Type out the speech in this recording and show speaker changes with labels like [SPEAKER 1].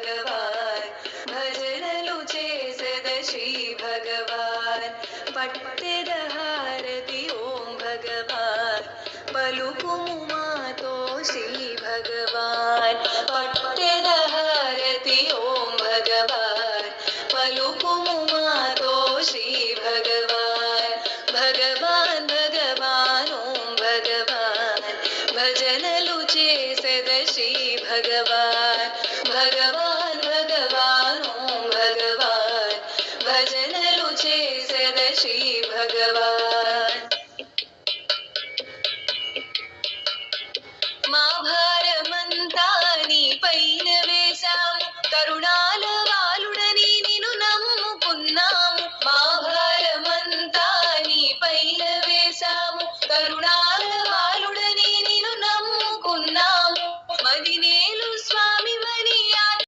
[SPEAKER 1] భగవాన్ భజనలు చేసెద శ్రీ భగవాన్ పట్టెద హారతి ఓం భగవాన్ పలుకుము మాతో శ్రీ భగవాన్ పట్టెద హారతి ఓం భగవాన్ పలుకుము మాతో శ్రీ భగవాన్ భగవాన్ భగవాన్ ఓం భగవాన్ భజనలు చేసెద శ్రీ భగవాన్ భగవాన్ భగవాన్ ఓం భగవాన్ భజనలు చేసెద శ్రీ